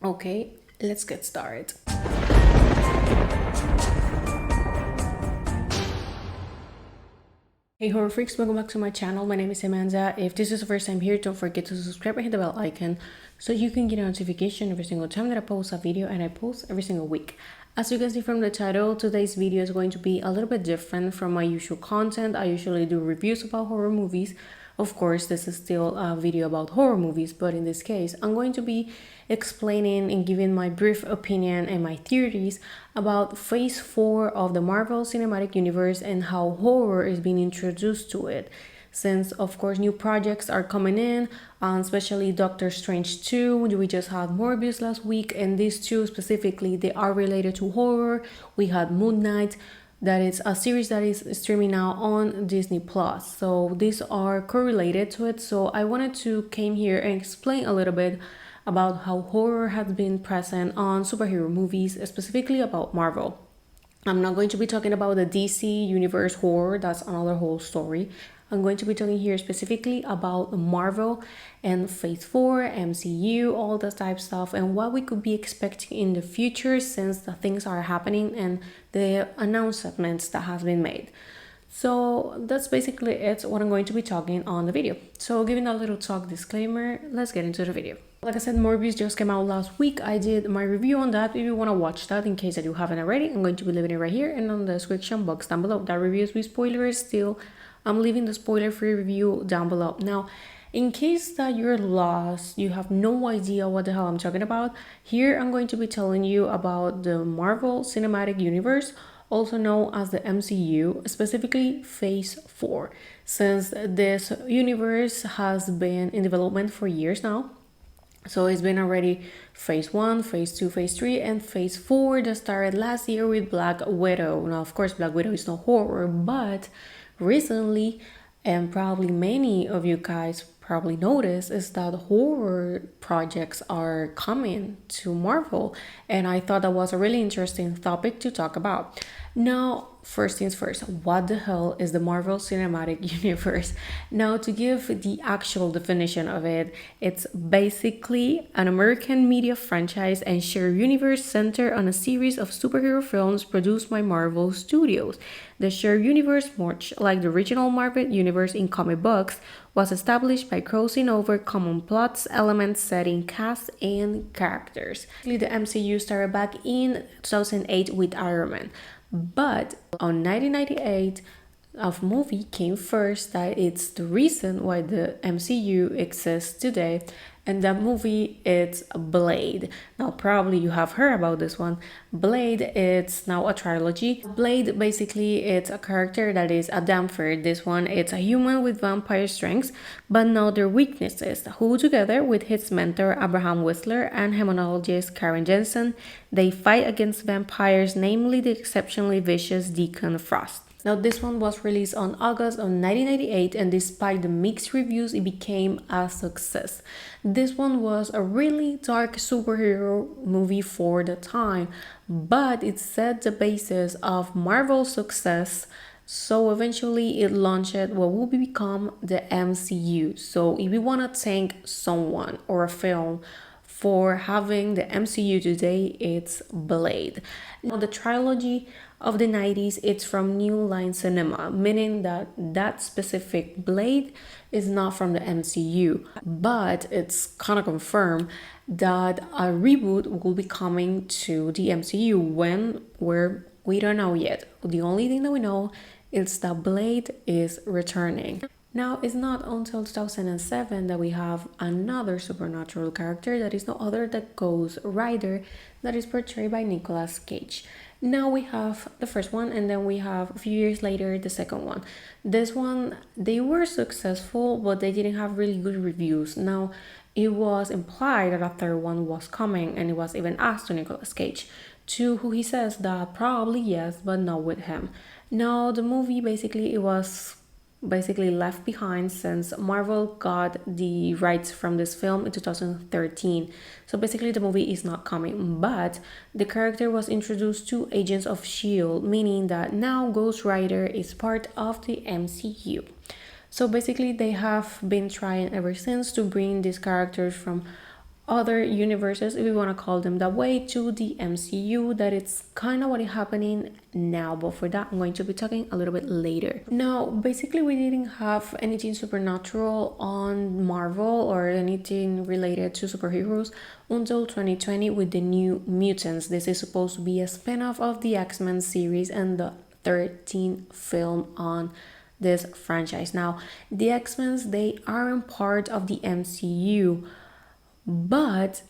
Okay, let's get started. Hey horror freaks, welcome back to my channel. My name is Amanda. If this is the first time here, don't forget to subscribe and hit the bell icon so you can get a notification every single time that I post a video, and I post every single week. As you can see from the title, today's video is going to be a little bit different from my usual content. I usually do reviews about horror movies. Of course, this is still a video about horror movies, but in this case, I'm going to be explaining and giving my brief opinion and my theories about Phase 4 of the Marvel Cinematic Universe and how horror is being introduced to it. Since, of course, new projects are coming in, especially Doctor Strange 2. We just had Morbius last week, and these two specifically, they are related to horror. We had Moon Knight, that is a series that is streaming now on Disney Plus. So these are correlated to it. So I wanted to came here and explain a little bit about how horror has been present on superhero movies, specifically about Marvel. I'm not going to be talking about the DC universe horror, that's another whole story. I'm going to be talking here specifically about Marvel and Phase 4, MCU, all that type of stuff, and what we could be expecting in the future since the things are happening and the announcements that has been made. So that's basically it, what I'm going to be talking on the video. So giving a little talk disclaimer, let's get into the video. Like I said, Morbius just came out last week. I did my review on that. If you want to watch that, in case that you haven't already, I'm going to be leaving it right here and on the description box down below. That review is with spoilers still. I'm leaving the spoiler-free review down below. Now, in case that you're lost, you have no idea what the hell I'm talking about, here I'm going to be telling you about the Marvel Cinematic Universe, also known as the MCU, specifically Phase 4, since this universe has been in development for years now. So it's been already Phase 1, Phase 2, Phase 3, and Phase 4 that started last year with Black Widow. Now, of course, Black Widow is not horror, but recently, and probably many of you guys probably noticed, is that horror projects are coming to Marvel, and I thought that was a really interesting topic to talk about. Now, first things first, what the hell is the Marvel Cinematic Universe? Now, to give the actual definition of it, it's basically an American media franchise and shared universe centered on a series of superhero films produced by Marvel Studios. The shared universe, much like the original Marvel Universe in comic books, was established by crossing over common plots, elements, setting, cast, and characters. The MCU started back in 2008 with Iron Man. But on 1998, a movie came first that it's the reason why the MCU exists today, and that movie is Blade. Now probably you have heard about this one. Blade, it's now a trilogy. Blade, basically it's a character that is a damper. This one, it's a human with vampire strengths but not their weaknesses, who together with his mentor Abraham Whistler and demonologist Karen Jensen, they fight against vampires, namely the exceptionally vicious Deacon Frost. Now, this one was released on August of 1998, and despite the mixed reviews, it became a success. This one was a really dark superhero movie for the time, but it set the basis of Marvel's success. So eventually it launched what will become the MCU. So if you want to thank someone or a film for having the MCU today, it's Blade. Now, the trilogy of the 90s, it's from New Line Cinema, meaning that that specific Blade is not from the MCU, but it's kind of confirmed that a reboot will be coming to the MCU. When, where, we don't know yet. The only thing that we know is that Blade is returning. Now, it's not until 2007 that we have another supernatural character that is no other than Ghost Rider, that is portrayed by Nicolas Cage. Now we have the first one, and then we have a few years later the second one. This one, they were successful, but they didn't have really good reviews. Now, it was implied that a third one was coming, and it was even asked to Nicolas Cage, to who he says that probably yes, but not with him. Now, the movie basically, it was left behind since Marvel got the rights from this film in 2013. So basically the movie is not coming, but the character was introduced to Agents of S.H.I.E.L.D., meaning that now Ghost Rider is part of the MCU. So basically they have been trying ever since to bring these characters from other universes, if we want to call them that way, to the MCU. That it's kind of what is happening now, but for that I'm going to be talking a little bit later. Now basically we didn't have anything supernatural on Marvel or anything related to superheroes until 2020 with the New Mutants. This is supposed to be a spin-off of the X-Men series and the 13th film on this franchise. Now the X-Men, they aren't part of the MCU, but,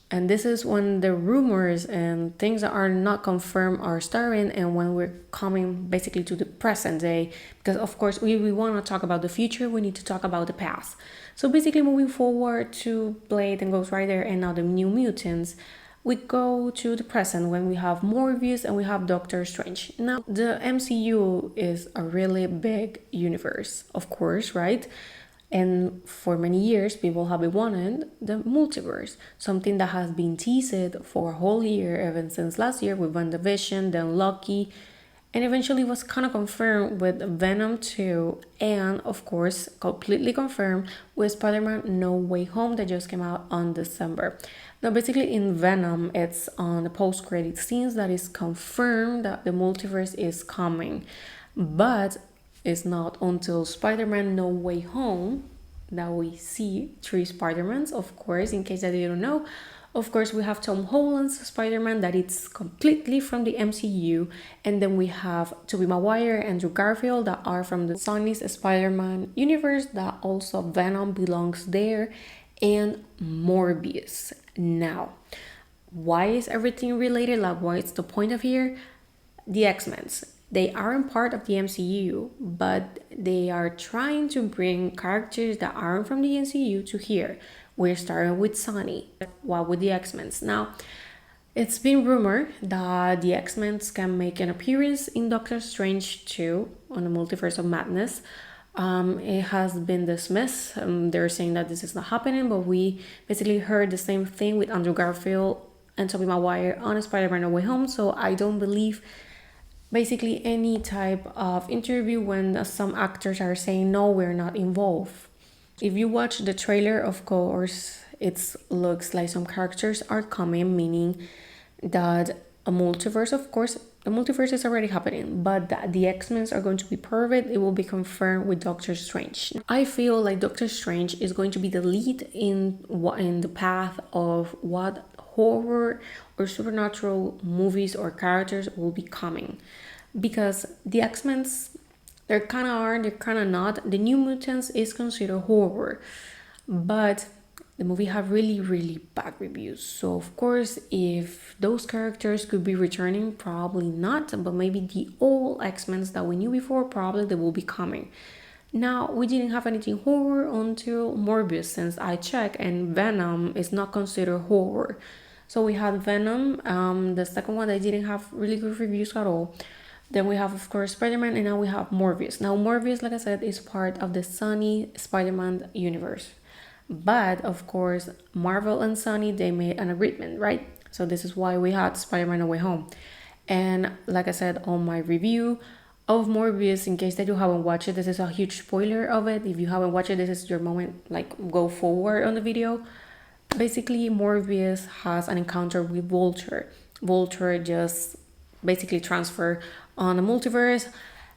and this is when the rumors and things that are not confirmed are starting, and when we're coming basically to the present day, because of course we want to talk about the future, we need to talk about the past. So basically moving forward to Blade and Ghost Rider and now the New Mutants, we go to the present when we have Morbius and we have Doctor Strange. Now the MCU is a really big universe, of course, right? And for many years, people have been wanting the multiverse, something that has been teased for a whole year, ever since last year with WandaVision, then Loki, and eventually was kind of confirmed with Venom 2, and of course, completely confirmed with SpiderMan No Way Home that just came out on December. Now, basically, in Venom, it's on the post-credit scenes that is confirmed that the multiverse is coming, but it's not until Spider-Man No Way Home that we see 3 Spider-Mans, of course, in case that you don't know. Of course, we have Tom Holland's Spider-Man that it's completely from the MCU, and then we have Tobey Maguire and Andrew Garfield that are from the Sony's Spider-Man universe, that also Venom belongs there, and Morbius. Now, why is everything related? Like, what's the point of here? The X-Men's. They aren't part of the MCU, but they are trying to bring characters that aren't from the MCU to here. We're starting with Sony, while with the X-Men. Now, it's been rumored that the X-Men can make an appearance in Doctor Strange 2 on the Multiverse of Madness. It has been dismissed. They're saying that this is not happening, but we basically heard the same thing with Andrew Garfield and Tobey Maguire on Spider-Man No Way Home, so I don't believe basically any type of interview when some actors are saying no, we're not involved. If you watch the trailer, of course it looks like some characters are coming, meaning that a multiverse, of course the multiverse is already happening, but the X-Men are going to be part of it. It will be confirmed with Doctor Strange. I feel like Doctor Strange is going to be the lead in the path of what horror or supernatural movies or characters will be coming, because the X-Men's, they're kind of are, they're kind of not. The New Mutants is considered horror, but the movie have really bad reviews. So of course, if those characters could be returning, probably not, but maybe the old X-Men's that we knew before, probably they will be coming. Now, we didn't have anything horror until Morbius, since I checked, and Venom is not considered horror. So we had Venom, the second one that didn't have really good reviews at all. Then we have, of course, Spider-Man, and now we have Morbius. Now, Morbius, like I said, is part of the Sony Spider-Man universe. But, of course, Marvel and Sony, they made an agreement, right? So this is why we had Spider-Man No Way Home. And like I said on my review of Morbius, in case that you haven't watched it, this is a huge spoiler of it. If you haven't watched it, this is your moment, like, go forward on the video. Basically, Morbius has an encounter with Vulture. Vulture just basically transfer on the multiverse.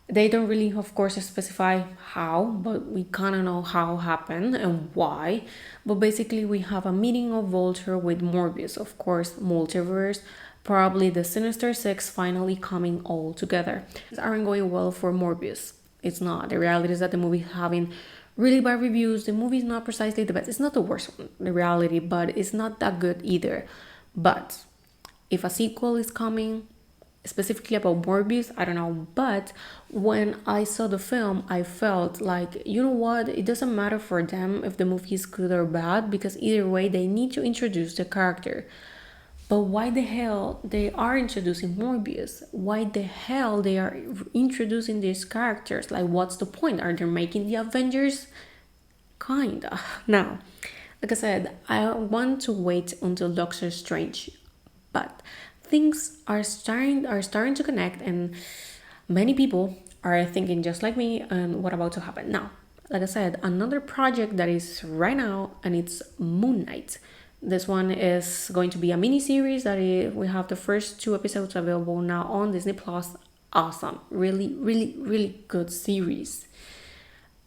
They don't really, of course, specify how, but we kind of know how happened and why. But basically, we have a meeting of Vulture with Morbius. Of course, multiverse, probably the Sinister Six finally coming all together. Things aren't going well for Morbius. It's not. The reality is that the movie is having really bad reviews. The movie is not precisely the best. It's not the worst one, the reality, but it's not that good either. But if a sequel is coming, specifically about Morbius, I don't know. But when I saw the film, I felt like, you know what, it doesn't matter for them if the movie is good or bad, because either way they need to introduce the character. But why the hell they are introducing Morbius? Why the hell they are introducing these characters? Like, what's the point? Are they making the Avengers? Kinda. Now, like I said, I want to wait until Doctor Strange, but things are starting to connect, and many people are thinking just like me and what about to happen. Now, like I said, another project that is right now, and it's Moon Knight. This one is going to be a mini series we have the first 2 episodes available now on Disney Plus. Awesome, really, really, really good series.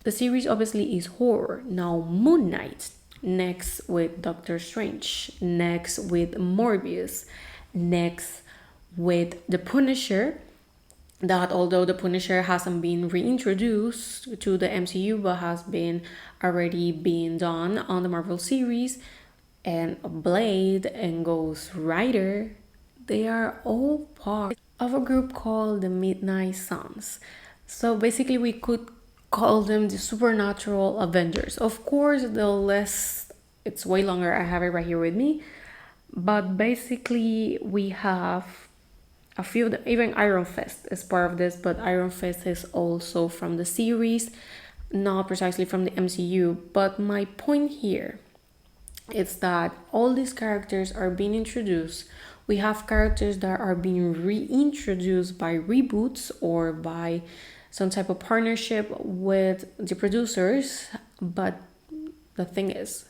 The series obviously is horror. Now Moon Knight, next with Doctor Strange, next with Morbius, next with The Punisher. That although The Punisher hasn't been reintroduced to the MCU but has been already being done on the Marvel series, and Blade and Ghost Rider, they are all part of a group called the Midnight Suns. So basically we could call them the supernatural Avengers. Of course, the list, it's way longer. I have it right here with me. But basically we have a few, even Iron Fist is part of this, but Iron Fist is also from the series, not precisely from the MCU. But my point here is that all these characters are being introduced. We have characters that are being reintroduced by reboots or by some type of partnership with the producers. But the thing is,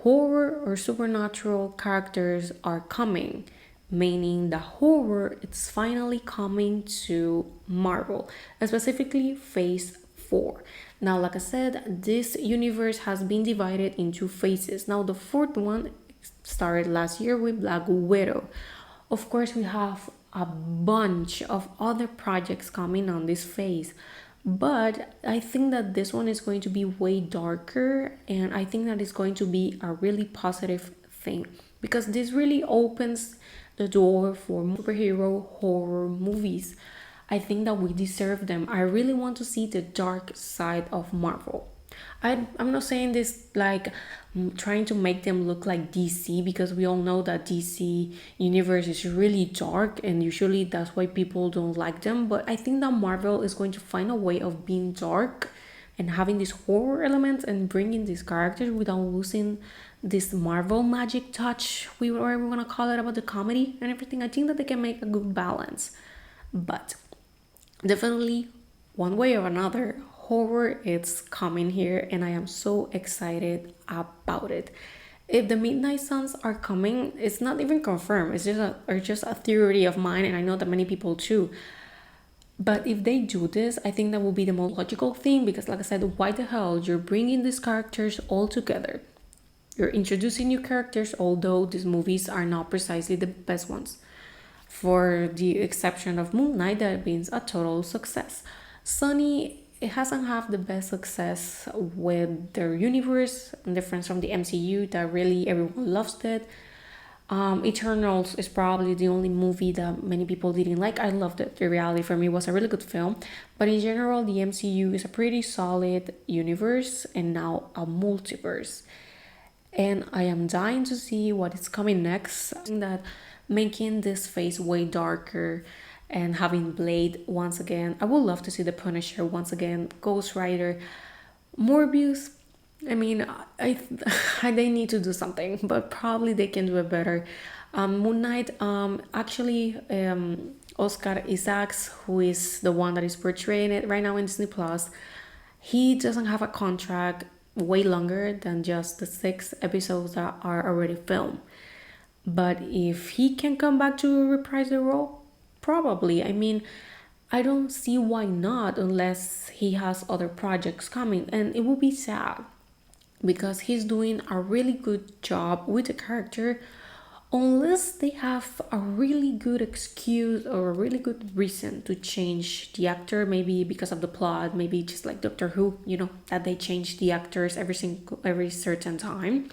horror or supernatural characters are coming, meaning the horror it's finally coming to Marvel, specifically Phase 4. Now, like I said, this universe has been divided into phases. Now, the fourth one started last year with Black Widow. Of course, we have a bunch of other projects coming on this phase, but I think that this one is going to be way darker, and I think that it's going to be a really positive thing because this really opens the door for superhero horror movies. I think that we deserve them. I really want to see the dark side of Marvel. I'm not saying this like trying to make them look like DC, because we all know that DC universe is really dark and usually that's why people don't like them. But I think that Marvel is going to find a way of being dark and having this horror element and bringing these characters without losing this Marvel magic touch, whatever we want to call it, about the comedy and everything. I think that they can make a good balance. But definitely, one way or another, horror is coming here, and I am so excited about it. If the Midnight Suns are coming, it's not even confirmed. It's just a theory of mine, and I know that many people too. But if they do this, I think that will be the most logical thing, because like I said, why the hell you're bringing these characters all together? You're introducing new characters, although these movies are not precisely the best ones, for the exception of Moon Knight that being a total success. Sony, it hasn't had the best success with their universe, different from the MCU that really everyone loves it. Eternals is probably the only movie that many people didn't like. I loved it. The reality for me was a really good film. But in general, the MCU is a pretty solid universe and now a multiverse. And I am dying to see what is coming next. I think that making this phase way darker and having Blade once again. I would love to see the Punisher once again, Ghost Rider, Morbius. I mean, they need to do something, but probably they can do it better. Moon Knight, Oscar Isaacs, who is the one that is portraying it right now in Disney Plus, he doesn't have a contract way longer than just the 6 episodes that are already filmed. But if he can come back to reprise the role, probably. I mean, I don't see why not, unless he has other projects coming, and it will be sad because he's doing a really good job with the character, unless they have a really good excuse or a really good reason to change the actor, maybe because of the plot, maybe just like Doctor Who, that they change the actors every certain time.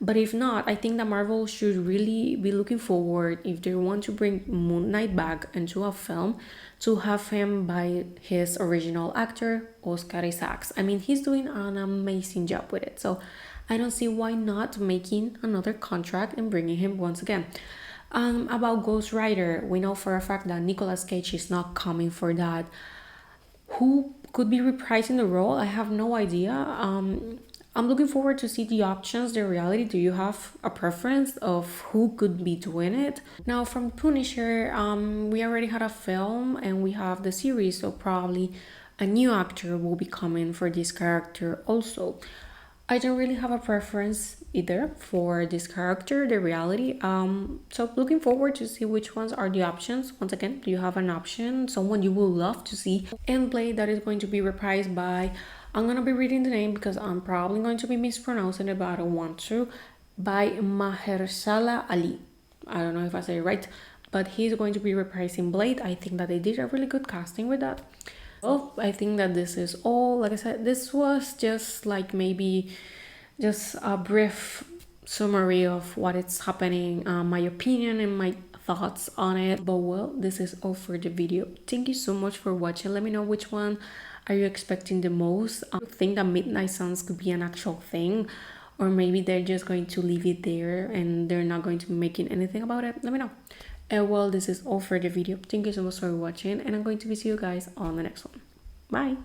But if not, I think that Marvel should really be looking forward, if they want to bring Moon Knight back into a film, to have him by his original actor, Oscar Isaacs. I mean, he's doing an amazing job with it. So I don't see why not making another contract and bringing him once again. About Ghost Rider, we know for a fact that Nicolas Cage is not coming for that. Who could be reprising the role? I have no idea. I'm looking forward to see the options, the reality. Do you have a preference of who could be doing it? Now, from Punisher, we already had a film and we have the series, so probably a new actor will be coming for this character also. I don't really have a preference either for this character, the reality. So looking forward to see which ones are the options. Once again, do you have an option, someone you would love to see and play that is going to be reprised by, I'm gonna be reading the name because I'm probably going to be mispronouncing it, but I don't want to, by Mahershala Ali. I don't know if I say it right, but he's going to be reprising Blade. I think that they did a really good casting with that. Well, I think that this is all. Like I said, this was just like maybe just a brief summary of what is happening, my opinion and my thoughts on it. But well, this is all for the video. Thank you so much for watching. Let me know which one are you expecting the most. I think that Midnight Suns could be an actual thing, or maybe they're just going to leave it there and they're not going to be making anything about it. Let me know. Well, this is all for the video. Thank you so much for watching, and I'm going to see you guys on the next one. Bye.